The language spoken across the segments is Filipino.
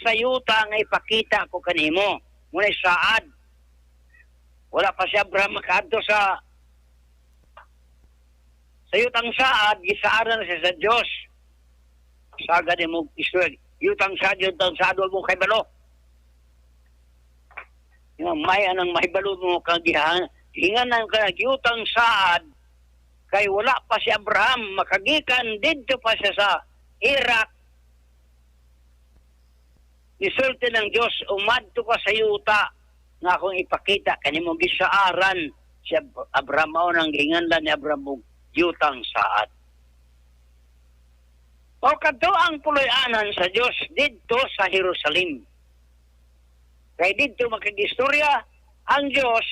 sayuta nga ipakita ko kanimo. Ngunit saad. Wala pa si Abraham makaadto sa sayutang saad, gisaaran na siya sa Diyos. Saga din mo, Israel, yutang saad, wag mo kay balo. May anang mahibalo mo kagihan, hinganan ka yutang saad, kay wala pa si Abraham, makagikan dito pa siya sa Iraq. Isulti ng Diyos, umadto ka sa yuta nga akong ipakita kanimo gisaaran si Abraham o nang hinganlan ni Abraham yutang saad. O kadto ang puloy-anan sa Diyos dito sa Jerusalem. Kay dito makagistorya ang Diyos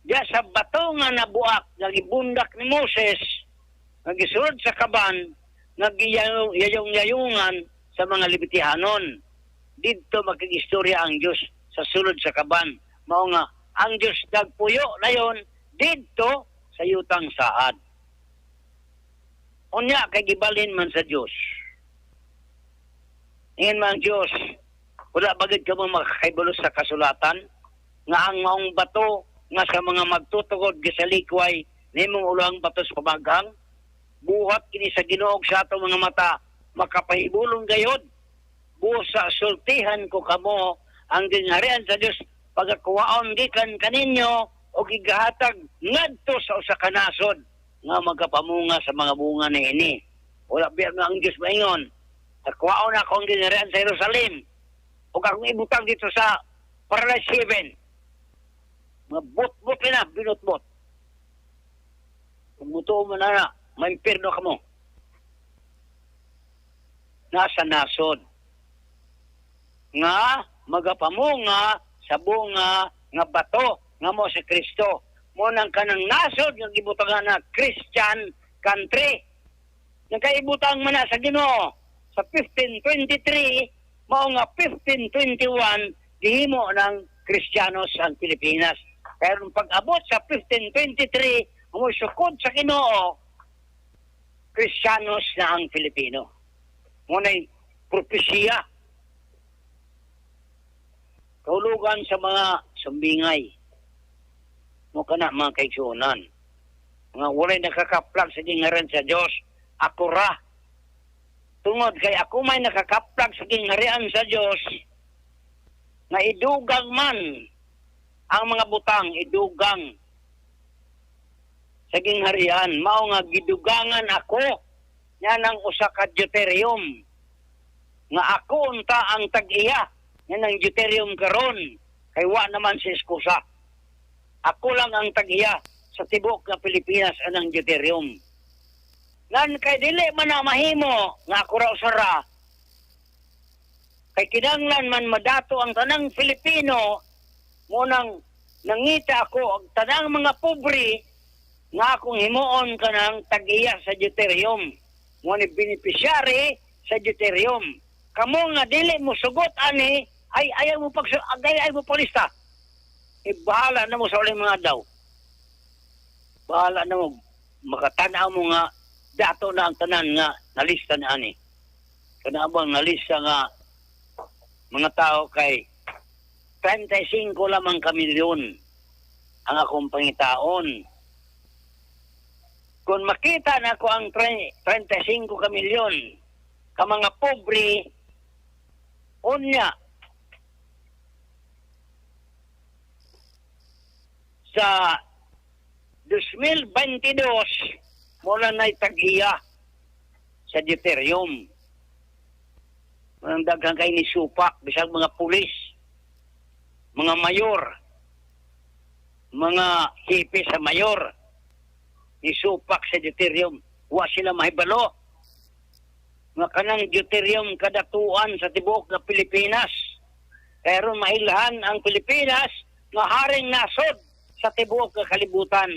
diya sa bato nga nabuak nagibundak ni Moses nagisulod sa kaban nagiyayong-yayungan sa mga Libitihanon. Dito makagistorya ang Diyos sa sulod sa kaban. Mao nga ang Diyos nagpuyo na yon dito sa yutang saad. Unya kay gibalin man sa Diyos. Ngayon man Diyos, wala bagid ka mo makakaibulos sa kasulatan nga ang maong bato nga sa mga magtutugod sa likway nimong ulang bato sa pamaghang buhat kini sa Ginoo sa ato mga mata makapahibulong gayod. Busa sultihan ko kamo ang gingharian sa Diyos pagkakuwaon gikan kaninyo o gigahatag ngadto sa usa ka nasod nga magkapamunga sa mga bunga ni ini. Wala biya nga ang Diyos maingon. Nakuwaon ako ang gingharian sa Jerusalem o akong ibutang dito sa Paradise 7. Mabot-bot na, binot-bot. Kung buto mo na, may impirno ka mo. Nasa nasod. Nga, magapamunga sa bunga nga bato nga mo si Kristo. Munang kanang nasod nga gibutangan na Christian country. Nagkaibutang man na sa Ginoo sa 1523 mao nga 1521 gihimo ng Kristiyanos ang Pilipinas. Pero pag-abot sa 1523 umusukod sa Ginoo Kristiyanos na ang Pilipino. Ngunay propesya kahulugan sa mga sumbingay mo kana mga kaigsuonan. Mga walay nakakaplag sa gingaran sa Diyos. Ako ra. Tungod kay ako may nakakaplag sa gingharian sa Diyos na idugang man ang mga butang, idugang sa gingharian. Mao nga gidugangan ako yan ang usa ka deuterium. Nga ako unta ang tag-iya. Yan ang deuterium karon. Kay wa naman si eskusa. Ako lang ang tag-iya sa tibok na Pilipinas anang deuterium. Ngan kay dili man na mahimo nga ako raw sara. Kay kinahanglan man madato ang tanang Pilipino munang nangita ako ang tanang mga pobre nga akong himuon kanang tag-iya sa deuterium. Ngunit beneficiary sa deuterium. Kamo nga dili mo sugot ani ay ayaw mo ayaw mo palista. Bahala na mo sa uling mga daw. Bahala na mo. Makatanaw mo nga dato na ang tanan nga nalista na ani. Kanabang nalista nga mga tao kay 35 lamang kamilyon ang akong pangitaon. Kung makita na ko ang 35 kamilyon ka mga pobre, unya, sa 2022, mula na itag-iya sa deuterium. Ang daghang kay ni supak, bisag mga pulis, mga mayor, mga hipe sa mayor, isupak sa deuterium. Wa sila mahibalo. Nga kanang deuterium kadatuan sa tibok na Pilipinas. Pero mailhan ang Pilipinas nga haring nasod sa tibok na kalibutan